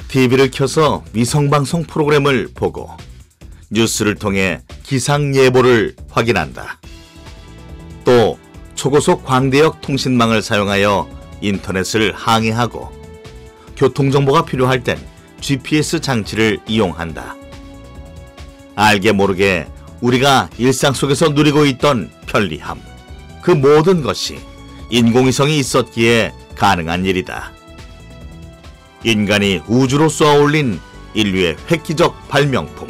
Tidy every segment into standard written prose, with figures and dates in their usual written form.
TV를 켜서 위성방송 프로그램을 보고 뉴스를 통해 기상 예보를 확인한다. 또 초고속 광대역 통신망을 사용하여 인터넷을 항해하고 교통정보가 필요할 땐 GPS 장치를 이용한다. 알게 모르게 우리가 일상 속에서 누리고 있던 편리함, 그 모든 것이 인공위성이 있었기에 가능한 일이다. 인간이 우주로 쏘아올린 인류의 획기적 발명품,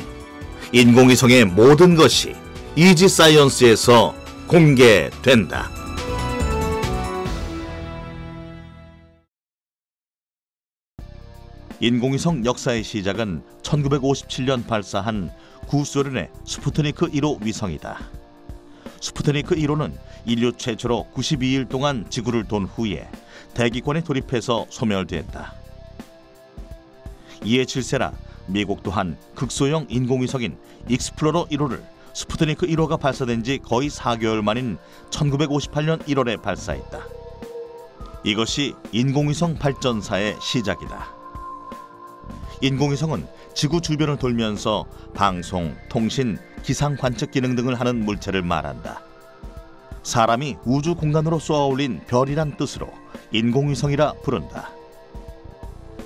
인공위성의 모든 것이 이지사이언스에서 공개된다. 인공위성 역사의 시작은 1957년 발사한 구소련의 스푸트니크 1호 위성이다. 스푸트니크 1호는 인류 최초로 92일 동안 지구를 돈 후에 대기권에 돌입해서 소멸됐다. 이에 질세라 미국 또한 극소형 인공위성인 익스플로러 1호를 스푸트니크 1호가 발사된 지 거의 4개월 만인 1958년 1월에 발사했다. 이것이 인공위성 발전사의 시작이다. 인공위성은 지구 주변을 돌면서 방송, 통신, 기상 관측 기능 등을 하는 물체를 말한다. 사람이 우주 공간으로 쏘아올린 별이란 뜻으로 인공위성이라 부른다.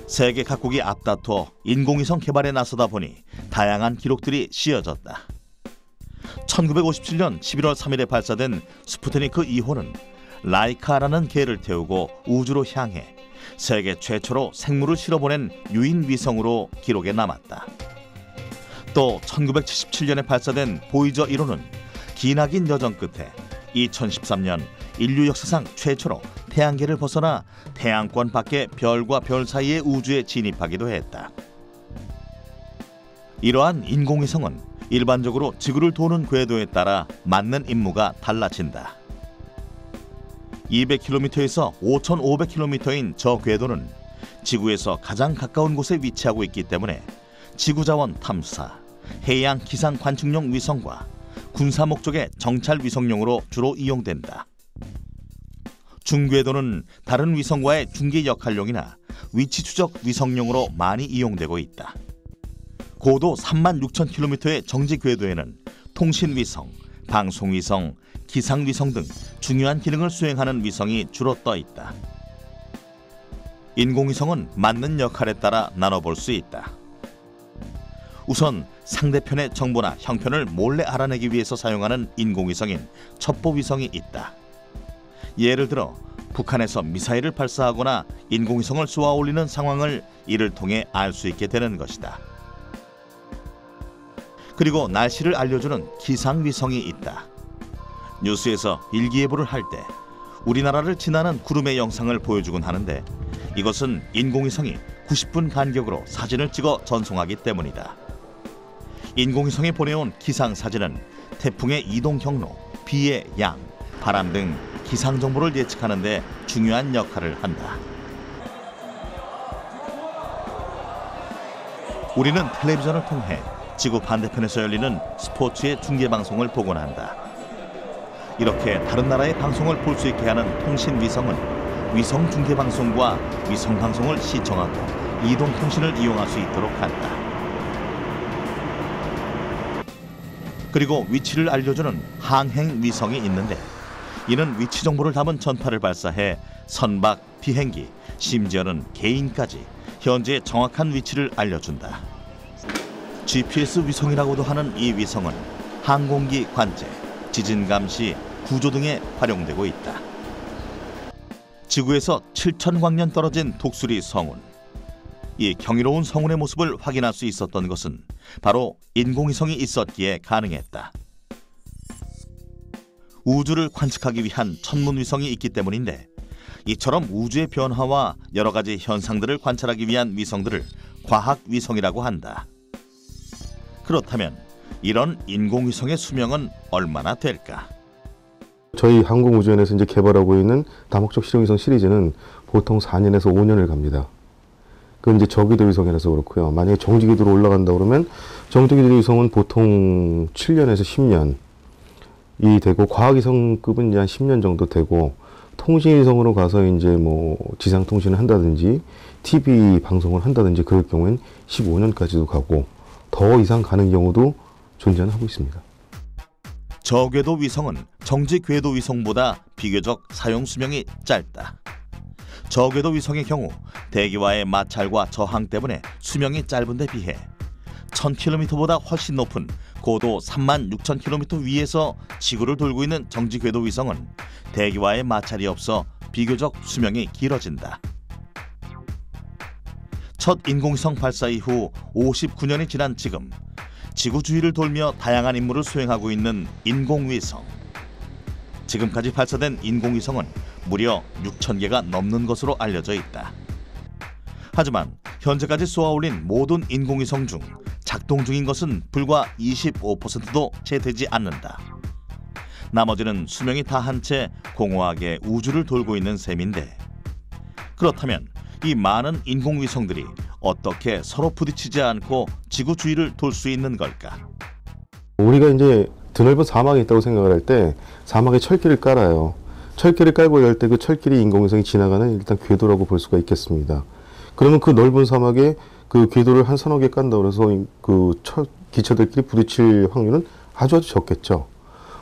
세계 각국이 앞다퉈 인공위성 개발에 나서다 보니 다양한 기록들이 씌어졌다. 1957년 11월 3일에 발사된 스푸트니크 2호는 라이카라는 개를 태우고 우주로 향해 세계 최초로 생물을 실어보낸 유인 위성으로 기록에 남았다. 또 1977년에 발사된 보이저 1호는 기나긴 여정 끝에 2013년 인류 역사상 최초로 태양계를 벗어나 태양권 밖의 별과 별 사이의 우주에 진입하기도 했다. 이러한 인공위성은 일반적으로 지구를 도는 궤도에 따라 맡는 임무가 달라진다. 200km에서 5,500km인 저 궤도는 지구에서 가장 가까운 곳에 위치하고 있기 때문에 지구자원 탐사, 해양 기상 관측용 위성과 군사 목적의 정찰 위성용으로 주로 이용된다. 중궤도는 다른 위성과의 중계 역할용이나 위치 추적 위성용으로 많이 이용되고 있다. 고도 36,000km의 정지 궤도에는 통신위성, 방송위성, 기상위성 등 중요한 기능을 수행하는 위성이 주로 떠 있다. 인공위성은 맡는 역할에 따라 나눠볼 수 있다. 우선 상대편의 정보나 형편을 몰래 알아내기 위해서 사용하는 인공위성인 첩보위성이 있다. 예를 들어 북한에서 미사일을 발사하거나 인공위성을 쏘아 올리는 상황을 이를 통해 알 수 있게 되는 것이다. 그리고 날씨를 알려주는 기상위성이 있다. 뉴스에서 일기예보를 할 때 우리나라를 지나는 구름의 영상을 보여주곤 하는데 이것은 인공위성이 90분 간격으로 사진을 찍어 전송하기 때문이다. 인공위성이 보내온 기상사진은 태풍의 이동 경로, 비의 양, 바람 등 기상 정보를 예측하는 데 중요한 역할을 한다. 우리는 텔레비전을 통해 지구 반대편에서 열리는 스포츠의 중계방송을 보곤 한다. 이렇게 다른 나라의 방송을 볼 수 있게 하는 통신위성은 위성 중계방송과 위성방송을 시청하고 이동통신을 이용할 수 있도록 한다. 그리고 위치를 알려주는 항행위성이 있는데 이는 위치 정보를 담은 전파를 발사해 선박, 비행기, 심지어는 개인까지 현재의 정확한 위치를 알려준다. GPS 위성이라고도 하는 이 위성은 항공기 관제, 지진 감시, 구조 등에 활용되고 있다. 지구에서 7,000광년 떨어진 독수리 성운. 이 경이로운 성운의 모습을 확인할 수 있었던 것은 바로 인공위성이 있었기에 가능했다. 우주를 관측하기 위한 천문위성이 있기 때문인데 이처럼 우주의 변화와 여러 가지 현상들을 관찰하기 위한 위성들을 과학위성이라고 한다. 그렇다면 이런 인공위성의 수명은 얼마나 될까? 저희 항공우주원에서 이제 개발하고 있는 다목적 실용위성 시리즈는 보통 4년에서 5년을 갑니다. 그건 이제 저궤도 위성이라서 그렇고요. 만약에 정지궤도로 올라간다 그러면 정지궤도 위성은 보통 7년에서 10년이 되고 과학위성급은 이제 한 10년 정도 되고 통신위성으로 가서 이제 뭐 지상통신을 한다든지 TV 방송을 한다든지 그럴 경우엔 15년까지도 가고 더 이상 가는 경우도 존재는 하고 있습니다. 저궤도 위성은 정지 궤도 위성보다 비교적 사용 수명이 짧다. 저궤도 위성의 경우 대기와의 마찰과 저항 때문에 수명이 짧은 데 비해 1000km보다 훨씬 높은 고도 36,000km 위에서 지구를 돌고 있는 정지 궤도 위성은 대기와의 마찰이 없어 비교적 수명이 길어진다. 첫 인공위성 발사 이후 59년이 지난 지금 지구 주위를 돌며 다양한 임무를 수행하고 있는 인공위성. 지금까지 발사된 인공위성은 무려 6,000개가 넘는 것으로 알려져 있다. 하지만 현재까지 쏘아올린 모든 인공위성 중 작동 중인 것은 불과 25%도 채 되지 않는다. 나머지는 수명이 다한 채 공허하게 우주를 돌고 있는 셈인데, 그렇다면 이 많은 인공위성들이 어떻게 서로 부딪히지 않고 지구 주위를 돌 수 있는 걸까? 우리가 이제 드넓은 사막이 있다고 생각을 할 때 사막에 철길을 깔아요. 철길을 깔고 열 때 그 철길이 인공위성이 지나가는 일단 궤도라고 볼 수가 있겠습니다. 그러면 그 넓은 사막에 그 궤도를 한 서너 개 깐다고 해서 그 기체들끼리 부딪힐 확률은 아주 적겠죠.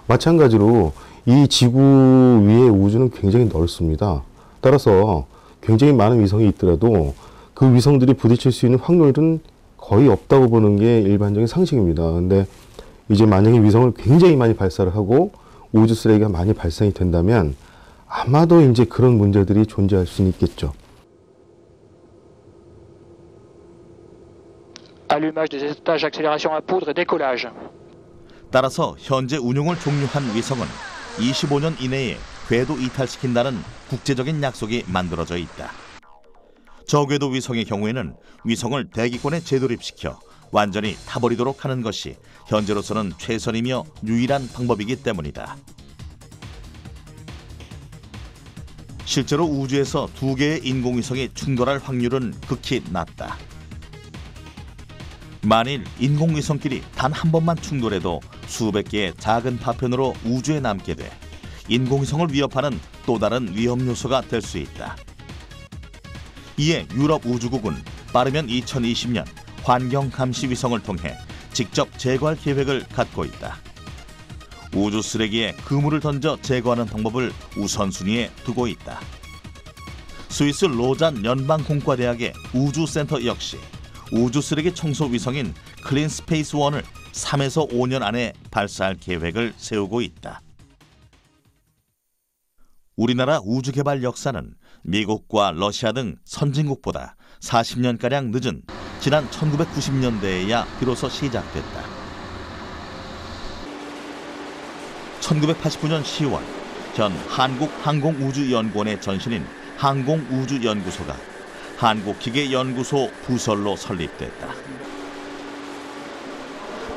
마찬가지로 이 지구 위의 우주는 굉장히 넓습니다. 따라서 굉장히 많은 위성이 있더라도 그 위성들이 부딪힐 수 있는 확률은 거의 없다고 보는 게 일반적인 상식입니다. 근데 이제 만약에 위성을 굉장히 많이 발사를 하고 우주 쓰레기가 많이 발생이 된다면 아마도 이제 그런 문제들이 존재할 수는 있겠죠. Allumage des étages d'accélération à poudre et décollage. 따라서 현재 운용을 종료한 위성은 25년 이내에 궤도 이탈시킨다는 국제적인 약속이 만들어져 있다. 저궤도 위성의 경우에는 위성을 대기권에 재돌입시켜 완전히 타버리도록 하는 것이 현재로서는 최선이며 유일한 방법이기 때문이다. 실제로 우주에서 두 개의 인공위성이 충돌할 확률은 극히 낮다. 만일 인공위성끼리 단 한 번만 충돌해도 수백 개의 작은 파편으로 우주에 남게 돼 인공위성을 위협하는 또 다른 위험 요소가 될 수 있다. 이에 유럽 우주국은 빠르면 2020년 환경 감시 위성을 통해 직접 제거할 계획을 갖고 있다. 우주 쓰레기에 그물을 던져 제거하는 방법을 우선순위에 두고 있다. 스위스 로잔 연방공과대학의 우주센터 역시 우주 쓰레기 청소 위성인 클린 스페이스 1을 3에서 5년 안에 발사할 계획을 세우고 있다. 우리나라 우주 개발 역사는 미국과 러시아 등 선진국보다 40년가량 늦은 지난 1990년대에야 비로소 시작됐다. 1989년 10월 현 한국항공우주연구원의 전신인 항공우주연구소가 한국기계연구소 부설로 설립됐다.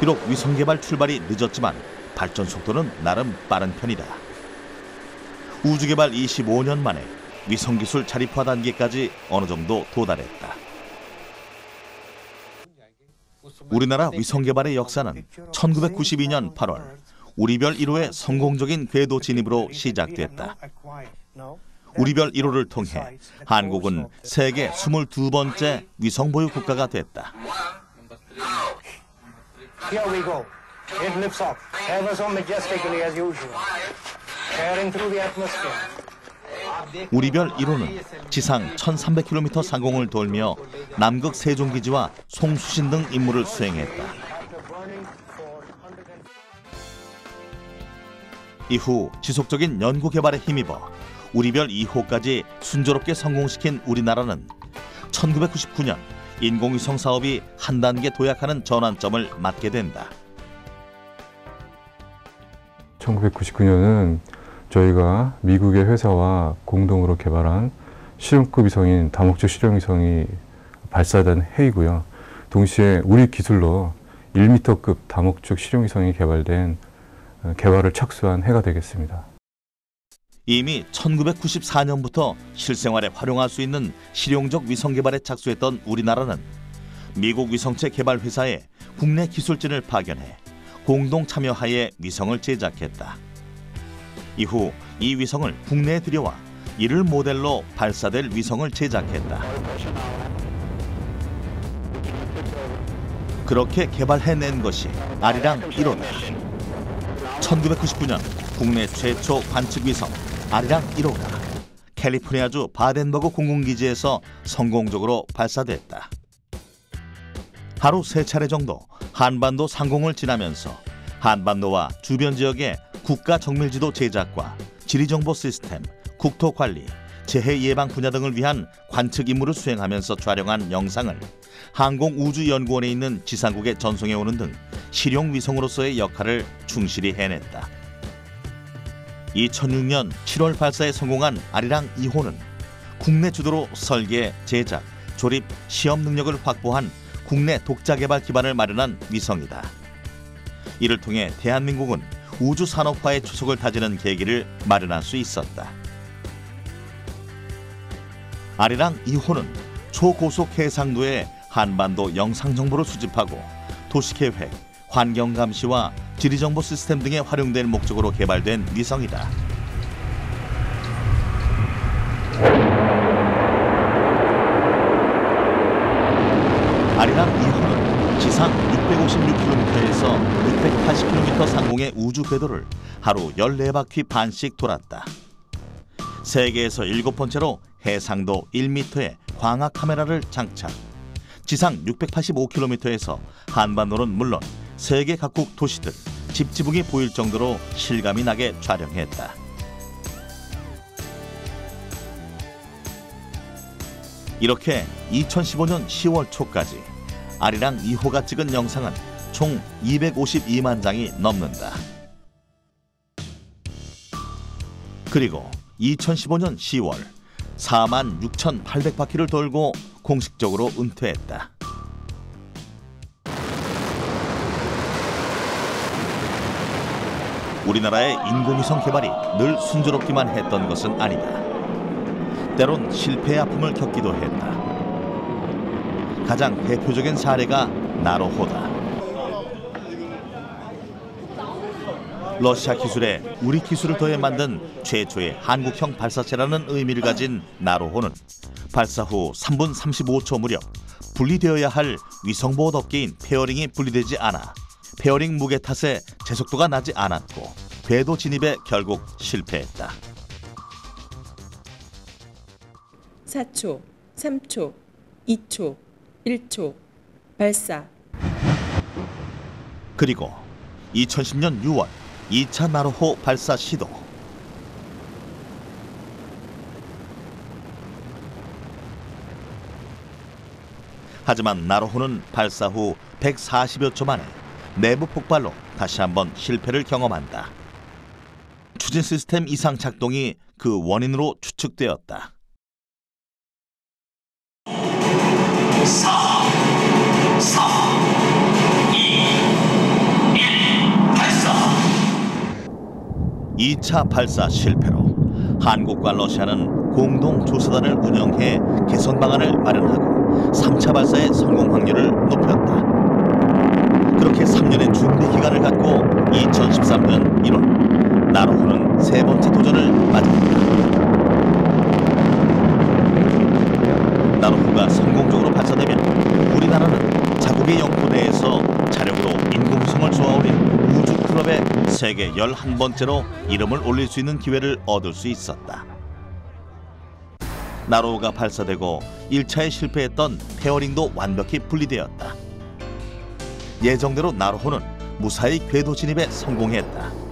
비록 위성 개발 출발이 늦었지만 발전 속도는 나름 빠른 편이다. 우주 개발 25년 만에 위성 기술 자립화 단계까지 어느 정도 도달했다. 우리나라 위성 개발의 역사는 1992년 8월 우리별 1호의 성공적인 궤도 진입으로 시작됐다. 우리별 1호를 통해 한국은 세계 22번째 위성 보유 국가가 됐다. Here we go. It lifts off, ever so majestically as usual. Tearing through the atmosphere. 우리별 1호는 지상 1300km 상공을 돌며 남극 세종기지와 송수신 등 임무를 수행했다. 이후 지속적인 연구 개발에 힘입어 우리별 2호까지 순조롭게 성공시킨 우리나라는 1999년 인공위성 사업이 한 단계 도약하는 전환점을 맞게 된다. 1999년은 저희가 미국의 회사와 공동으로 개발한 실험급 위성인 다목적 실험위성이 발사된 해이고요. 동시에 우리 기술로 1m급 다목적 실험위성이 개발을 착수한 해가 되겠습니다. 이미 1994년부터 실생활에 활용할 수 있는 실용적 위성 개발에 착수했던 우리나라는 미국 위성체 개발 회사에 국내 기술진을 파견해 공동 참여하에 위성을 제작했다. 이후 이 위성을 국내에 들여와 이를 모델로 발사될 위성을 제작했다. 그렇게 개발해낸 것이 아리랑 1호다. 1999년 국내 최초 관측 위성 아리랑 1호가 캘리포니아주 바덴버그 공군기지에서 성공적으로 발사됐다. 하루 3차례 정도 한반도 상공을 지나면서 한반도와 주변 지역의 국가 정밀지도 제작과 지리정보 시스템, 국토관리, 재해 예방 분야 등을 위한 관측 임무를 수행하면서 촬영한 영상을 항공우주연구원에 있는 지상국에 전송해오는 등 실용 위성으로서의 역할을 충실히 해냈다. 2006년 7월 발사에 성공한 아리랑 2호는 국내 주도로 설계, 제작, 조립, 시험 능력을 확보한 국내 독자 개발 기반을 마련한 위성이다. 이를 통해 대한민국은 우주 산업화의 초석을 다지는 계기를 마련할 수 있었다. 아리랑 2호는 초고속 해상도의 한반도 영상 정보를 수집하고 도시계획, 환경감시와 지리정보 시스템 등에 활용될 목적으로 개발된 위성이다. 아리랑 2호는 지상 656km에서 680km 상공의 우주 궤도를 하루 14바퀴 반씩 돌았다. 세계에서 7번째로 해상도 1m의 광학 카메라를 장착, 지상 685km에서 한반도는 물론 세계 각국 도시들, 집 지붕이 보일 정도로 실감이 나게 촬영했다. 이렇게 2015년 10월 초까지 아리랑 2호가 찍은 영상은 총 252만 장이 넘는다. 그리고 2015년 10월 46,800바퀴를 돌고 공식적으로 은퇴했다. 우리나라의 인공위성 개발이 늘 순조롭기만 했던 것은 아니다. 때론 실패의 아픔을 겪기도 했다. 가장 대표적인 사례가 나로호다. 러시아 기술에 우리 기술을 더해 만든 최초의 한국형 발사체라는 의미를 가진 나로호는 발사 후 3분 35초 무렵 분리되어야 할 위성보호 덮개인 페어링이 분리되지 않아 페어링 무게 탓에 제속도가 나지 않았고 궤도 진입에 결국 실패했다. 4초, 3초, 2초, 1초, 발사. 그리고 2010년 6월 2차 나로호 발사 시도. 하지만 나로호는 발사 후 140여 초 만에 내부 폭발로 다시 한번 실패를 경험한다. 추진 시스템 이상 작동이 그 원인으로 추측되었다. 4, 3, 2, 1, 발사! 2차 발사 실패로 한국과 러시아는 공동 조사단을 운영해 개선 방안을 마련하고 3차 발사의 성공 확률을 높였다. 그렇게 3년의 준비 기간을 갖고 2013년 1월 나로호는 세 번째 도전을 맞았다. 나로호가 성공적으로 발사되면 우리나라는 자국의 영토 내에서 자력으로 인공위성을 쏘아올린 우주클럽의 세계 11번째로 이름을 올릴 수 있는 기회를 얻을 수 있었다. 나로호가 발사되고 1차에 실패했던 페어링도 완벽히 분리되었다. 예정대로 나로호는 무사히 궤도 진입에 성공했다.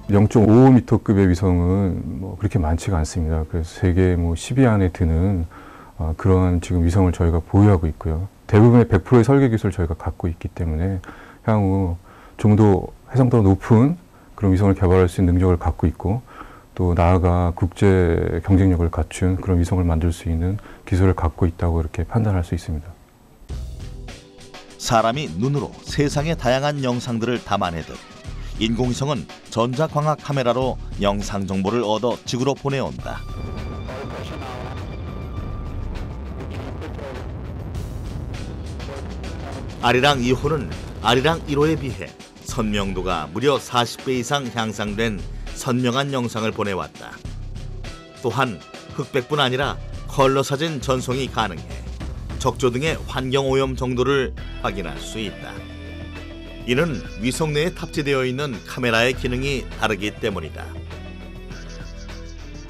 0.55m급의 위성은 뭐 그렇게 많지가 않습니다. 그래서 세계 10위 안에 드는 그런 지금 위성을 저희가 보유하고 있고요. 대부분의 100%의 설계 기술을 저희가 갖고 있기 때문에 향후 좀 더 해상도가 높은 그런 위성을 개발할 수 있는 능력을 갖고 있고 또 나아가 국제 경쟁력을 갖춘 그런 위성을 만들 수 있는 기술을 갖고 있다고 이렇게 판단할 수 있습니다. 사람이 눈으로 세상의 다양한 영상들을 담아내듯 인공위성은 전자광학 카메라로 영상 정보를 얻어 지구로 보내온다. 아리랑 2호는 아리랑 1호에 비해 선명도가 무려 40배 이상 향상된 선명한 영상을 보내왔다. 또한 흑백뿐 아니라 컬러 사진 전송이 가능해 적조 등의 환경 오염 정도를 확인할 수 있다. 이는 위성 내에 탑재되어 있는 카메라의 기능이 다르기 때문이다.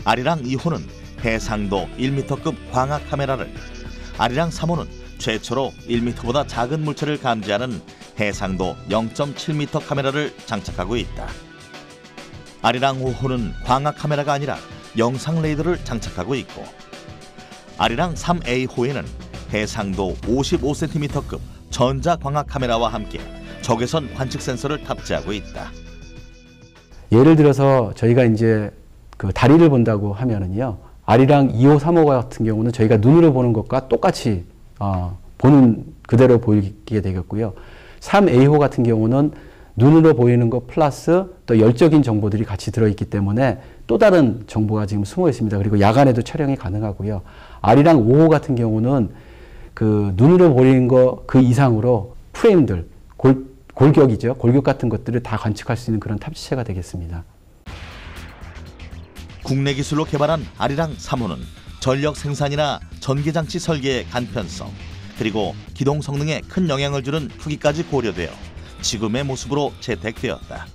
아리랑 2호는 해상도 1m급 광학 카메라를, 아리랑 3호는 최초로 1m보다 작은 물체를 감지하는 해상도 0.7m 카메라를 장착하고 있다. 아리랑 5호는 광학 카메라가 아니라 영상 레이더를 장착하고 있고, 아리랑 3A호에는 해상도 55cm급 전자 광학 카메라와 함께 적외선 관측 센서를 탑재하고 있다. 예를 들어서 저희가 이제 그 다리를 본다고 하면은요, 아리랑 2호, 3호 같은 경우는 저희가 눈으로 보는 것과 똑같이 보는 그대로 보이게 되겠고요. 3A호 같은 경우는 눈으로 보이는 것 플러스 또 열적인 정보들이 같이 들어있기 때문에 또 다른 정보가 지금 숨어 있습니다. 그리고 야간에도 촬영이 가능하고요. 아리랑 5호 같은 경우는 그 눈으로 보이는 것 그 이상으로 프레임들, 골격이죠. 골격 같은 것들을 다 관측할 수 있는 그런 탑재체가 되겠습니다. 국내 기술로 개발한 아리랑 3호는 전력 생산이나 전기장치 설계의 간편성, 그리고 기동 성능에 큰 영향을 주는 크기까지 고려되어 지금의 모습으로 채택되었다.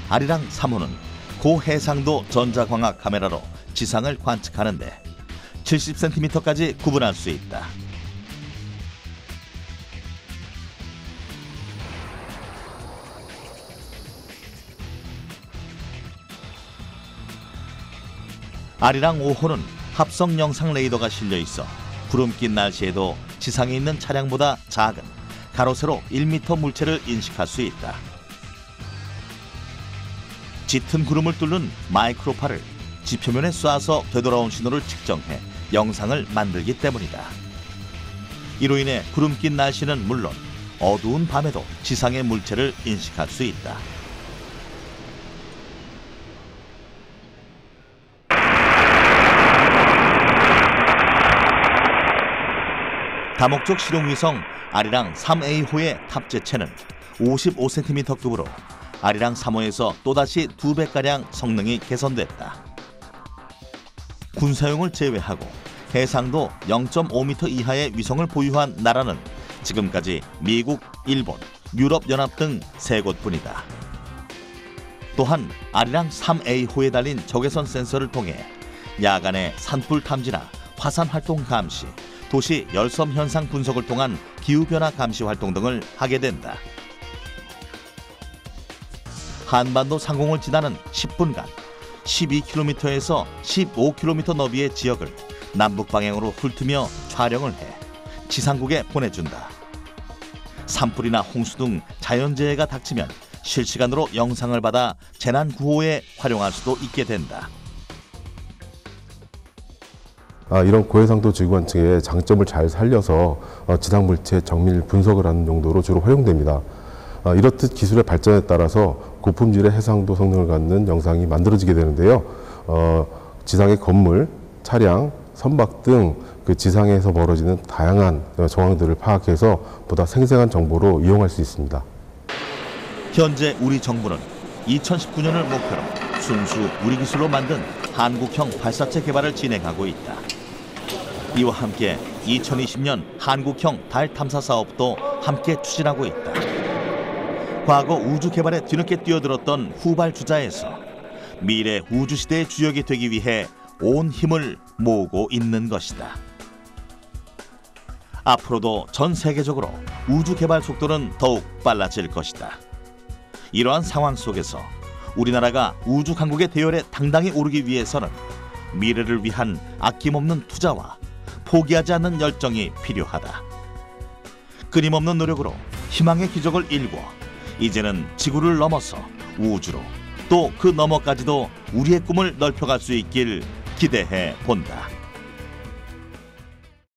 아리랑 3호는 고해상도 전자광학 카메라로 지상을 관측하는데 70cm까지 구분할 수 있다. 아리랑 5호는 합성 영상 레이더가 실려 있어 구름 낀 날씨에도 지상에 있는 차량보다 작은 가로 세로 1m 물체를 인식할 수 있다. 짙은 구름을 뚫는 마이크로파를 지표면에 쏴서 되돌아온 신호를 측정해 영상을 만들기 때문이다. 이로 인해 구름 낀 날씨는 물론 어두운 밤에도 지상의 물체를 인식할 수 있다. 다목적 실용위성 아리랑 3A호의 탑재체는 55cm급으로 아리랑 3호에서 또다시 2배가량 성능이 개선됐다. 군사용을 제외하고 해상도 0.5m 이하의 위성을 보유한 나라는 지금까지 미국, 일본, 유럽연합 등 3곳뿐이다. 또한 아리랑 3A호에 달린 적외선 센서를 통해 야간의 산불 탐지나 화산 활동 감시, 도시 열섬 현상 분석을 통한 기후변화 감시 활동 등을 하게 된다. 한반도 상공을 지나는 10분간 12km에서 15km 너비의 지역을 남북 방향으로 훑으며 촬영을 해 지상국에 보내준다. 산불이나 홍수 등 자연재해가 닥치면 실시간으로 영상을 받아 재난 구호에 활용할 수도 있게 된다. 이런 고해상도 지구관측의 장점을 잘 살려서 지상물체 정밀 분석을 하는 용도로 주로 활용됩니다. 이렇듯 기술의 발전에 따라서 고품질의 해상도 성능을 갖는 영상이 만들어지게 되는데요. 지상의 건물, 차량, 선박 등 그 지상에서 벌어지는 다양한 정황들을 파악해서 보다 생생한 정보로 이용할 수 있습니다. 현재 우리 정부는 2019년을 목표로 순수 우리 기술로 만든 한국형 발사체 개발을 진행하고 있다. 이와 함께 2020년 한국형 달 탐사 사업도 함께 추진하고 있다. 과거 우주 개발에 뒤늦게 뛰어들었던 후발주자에서 미래 우주시대의 주역이 되기 위해 온 힘을 모으고 있는 것이다. 앞으로도 전 세계적으로 우주 개발 속도는 더욱 빨라질 것이다. 이러한 상황 속에서 우리나라가 우주 강국의 대열에 당당히 오르기 위해서는 미래를 위한 아낌없는 투자와 포기하지 않는 열정이 필요하다. 끊임없는 노력으로 희망의 기적을 일궈 이제는 지구를 넘어서 우주로 또 그 너머까지도 우리의 꿈을 넓혀갈 수 있길 기대해 본다.